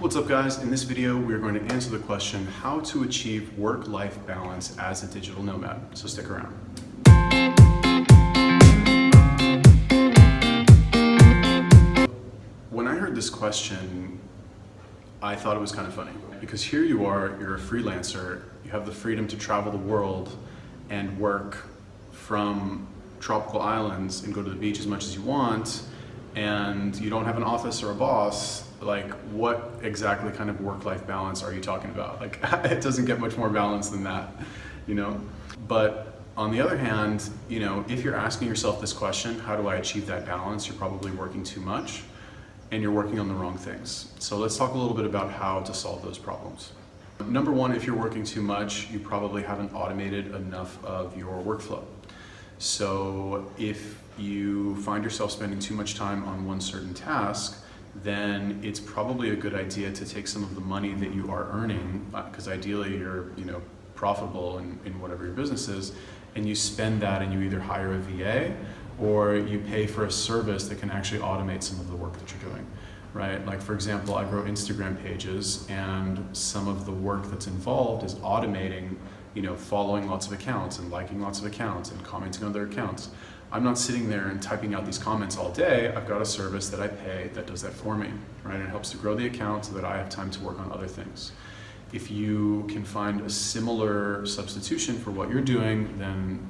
What's up guys? In this video we're going to answer the question how to achieve work-life balance as a digital nomad, so stick around. When I heard this question, I thought it was kind of funny because here you are, you're a freelancer, you have the freedom to travel the world and work from tropical islands and go to the beach as much as you want, and you don't have an office or a boss. Like, what exactly kind of work-life balance are you talking about? Like, it doesn't get much more balanced than that, you know? But on the other hand, you know, if you're asking yourself this question, how do I achieve that balance? You're probably working too much and you're working on the wrong things. So let's talk a little bit about how to solve those problems. Number one, if you're working too much, you probably haven't automated enough of your workflow. So if you find yourself spending too much time on one certain task, then it's probably a good idea to take some of the money that you are earning, because ideally you're, profitable in whatever your business is, and you spend that and you either hire a VA or you pay for a service that can actually automate some of the work that you're doing, right? Like, for example, I grow Instagram pages, and some of the work that's involved is automating, following lots of accounts and liking lots of accounts and commenting on their accounts. I'm not sitting there and typing out these comments all day. I've got a service that I pay that does that for me, right? And it helps to grow the account so that I have time to work on other things. If you can find a similar substitution for what you're doing, then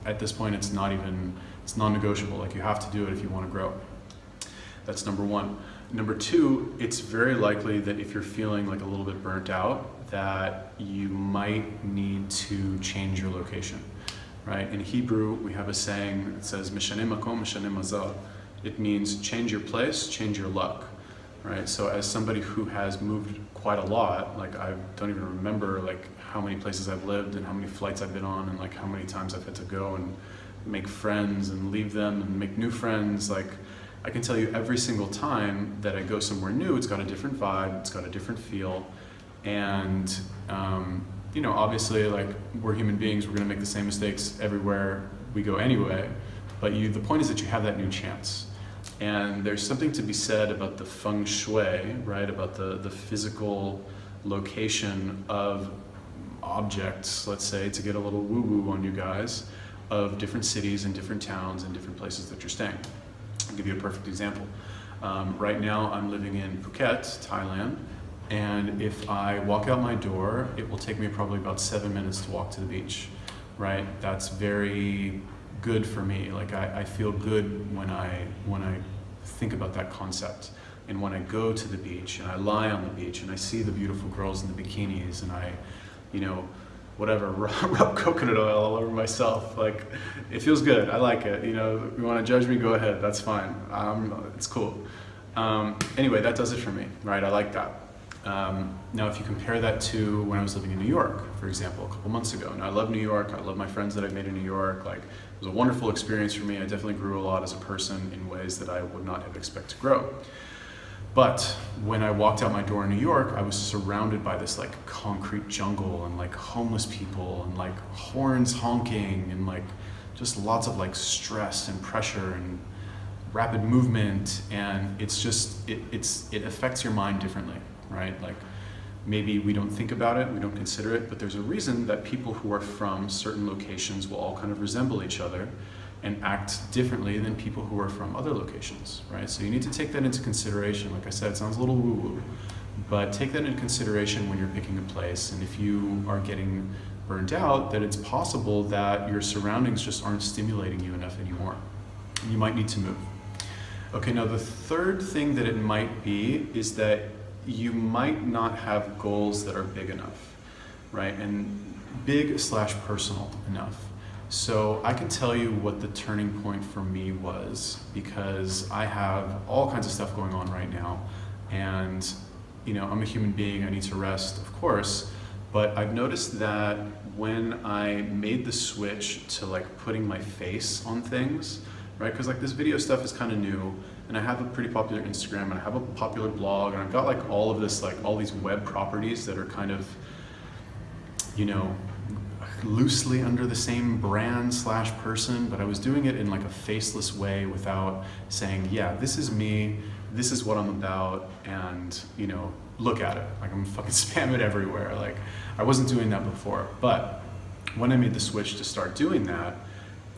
at this point, it's non-negotiable. Like, you have to do it if you want to grow. That's number one. Number two, it's very likely that if you're feeling like a little bit burnt out, that you might need to change your location. Right? In Hebrew, we have a saying that says, "Mishaneh makom, mishaneh mazal." It means change your place, change your luck. Right? So as somebody who has moved quite a lot, like, I don't even remember how many places I've lived and how many flights I've been on and how many times I've had to go and make friends and leave them and make new friends. I can tell you every single time that I go somewhere new, it's got a different vibe, it's got a different feel, and obviously, we're human beings, we're gonna make the same mistakes everywhere we go anyway, but the point is that you have that new chance. And there's something to be said about the feng shui, right? About the physical location of objects, let's say, to get a little woo-woo on you guys, of different cities and different towns and different places that you're staying. I'll give you a perfect example. Right now, I'm living in Phuket, Thailand, and if I walk out my door, it will take me probably about 7 minutes to walk to the beach, right? That's very good for me. I feel good when I think about that concept. And when I go to the beach and I lie on the beach and I see the beautiful girls in the bikinis and I, rub coconut oil all over myself, it feels good. I like it. If you want to judge me, go ahead. That's fine. It's cool. Anyway, that does it for me, right? I like that. Now, if you compare that to when I was living in New York, for example, a couple months ago, and I love New York, I love my friends that I've made in New York, it was a wonderful experience for me. I definitely grew a lot as a person in ways that I would not have expected to grow. But when I walked out my door in New York, I was surrounded by this concrete jungle and homeless people and horns honking and just lots of stress and pressure and rapid movement, and it's just, it affects your mind differently. Right? Maybe we don't think about it, we don't consider it, but there's a reason that people who are from certain locations will all kind of resemble each other and act differently than people who are from other locations, right? So you need to take that into consideration. Like I said, it sounds a little woo-woo, but take that into consideration when you're picking a place. And if you are getting burnt out, that it's possible that your surroundings just aren't stimulating you enough anymore. And you might need to move. Okay, now the third thing that it might be is that you might not have goals that are big enough, right? And big/personal enough. So I can tell you what the turning point for me was, because I have all kinds of stuff going on right now, and I'm a human being, I need to rest, of course, but I've noticed that when I made the switch to putting my face on things, right? Because this video stuff is kind of new, and I have a pretty popular Instagram, and I have a popular blog, and I've got all of this, all these web properties that are kind of, loosely under the same brand/person, but I was doing it in a faceless way without saying, yeah, this is me, this is what I'm about, and you know, look at it. Like I'm fucking spam it everywhere. Like I wasn't doing that before, but when I made the switch to start doing that,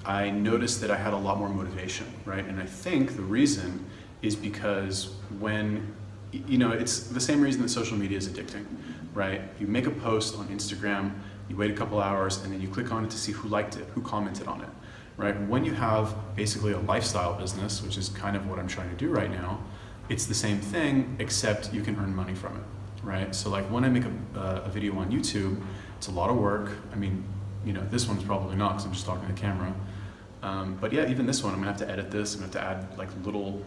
I noticed that I had a lot more motivation, right? And I think the reason is because when, you know, it's the same reason that social media is addicting, right? You make a post on Instagram, you wait a couple hours, and then you click on it to see who liked it, who commented on it, right? When you have basically a lifestyle business, which is kind of what I'm trying to do right now, it's the same thing, except you can earn money from it, right? So like when I make a video on YouTube, it's a lot of work. I mean, you know, this one's probably not because I'm just talking to the camera. But yeah, even this one, I'm gonna have to edit this. I'm gonna have to add like little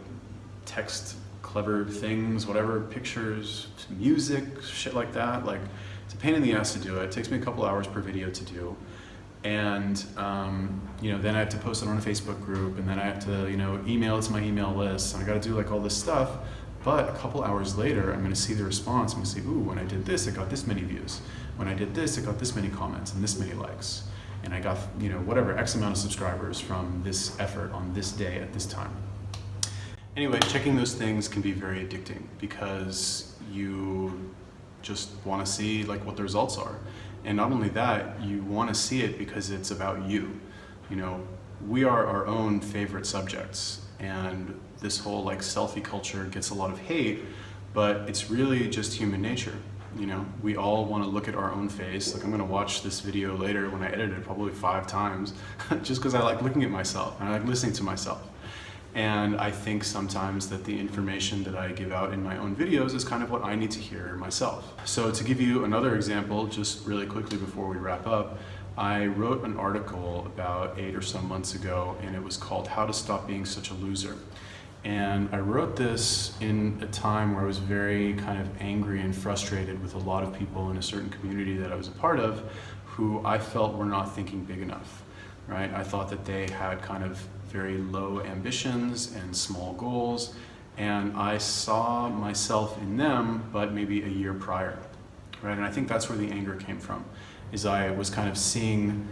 text, clever things, whatever, pictures, music, shit like that. Like it's a pain in the ass to do it. It takes me a couple hours per video to do. And you know, then I have to post it on a Facebook group, and then I have to, you know, email it to my email list, and I gotta do like all this stuff. But a couple hours later, I'm gonna see the response. I'm gonna see, ooh, when I did this, it got this many views. When I did this, it got this many comments and this many likes. And I got, you know, whatever, X amount of subscribers from this effort on this day at this time. Anyway, checking those things can be very addicting because you just want to see like what the results are. And not only that, you want to see it because it's about you. You know, we are our own favorite subjects, and this whole like selfie culture gets a lot of hate, but it's really just human nature. You know, we all want to look at our own face. Like I'm going to watch this video later when I edit it probably 5 times just because I like looking at myself and I like listening to myself. And I think sometimes that the information that I give out in my own videos is kind of what I need to hear myself. So to give you another example, just really quickly before we wrap up, I wrote an article about 8 or so months ago, and it was called How to Stop Being Such a Loser. And I wrote this in a time where I was very kind of angry and frustrated with a lot of people in a certain community that I was a part of who I felt were not thinking big enough, right? I thought that they had kind of very low ambitions and small goals, and I saw myself in them, but maybe a year prior, right? And I think that's where the anger came from, is I was kind of seeing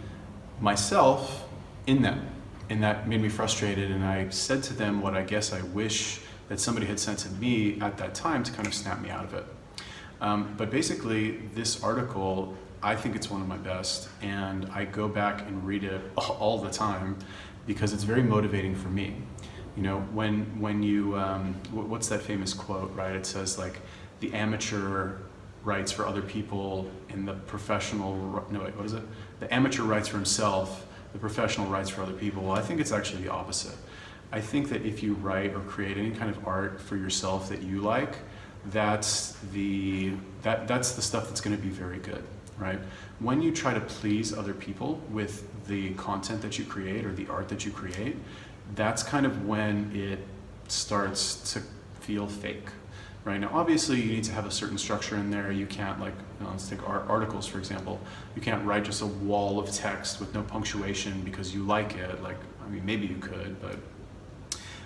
myself in them. And that made me frustrated, and I said to them what I guess I wish that somebody had said to me at that time to kind of snap me out of it. But basically, this article, I think it's one of my best, and I go back and read it all the time because it's very motivating for me. You know, when you, what's that famous quote, right? It says like, the amateur writes for other people and the professional, no wait, what is it? The amateur writes for himself, the professional writes for other people. Well, I think it's actually the opposite. I think that if you write or create any kind of art for yourself that you like, that's the stuff that's going to be very good, right? When you try to please other people with the content that you create or the art that you create, that's kind of when it starts to feel fake. Right now, obviously, you need to have a certain structure in there. You can't, like, you know, let's take articles, for example. You can't write just a wall of text with no punctuation because you like it. Like, I mean, maybe you could, but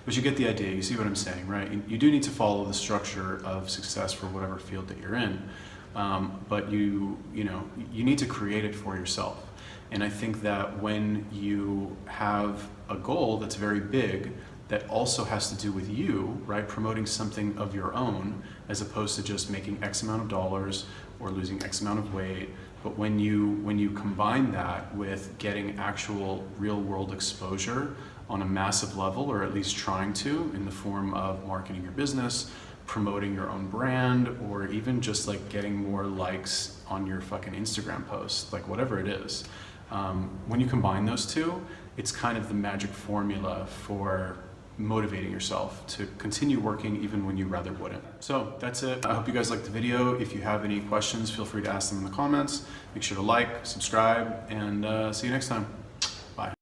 you get the idea. You see what I'm saying, right? You do need to follow the structure of success for whatever field that you're in, but you know, you need to create it for yourself. And I think that when you have a goal that's very big, that also has to do with you, right? Promoting something of your own, as opposed to just making X amount of dollars or losing X amount of weight. But when you combine that with getting actual real world exposure on a massive level, or at least trying to, in the form of marketing your business, promoting your own brand, or even just like getting more likes on your fucking Instagram post, like whatever it is. When you combine those two, it's kind of the magic formula for motivating yourself to continue working even when you rather wouldn't. So that's it. I hope you guys liked the video. If you have any questions, feel free to ask them in the comments. Make sure to like, subscribe, and see you next time. Bye.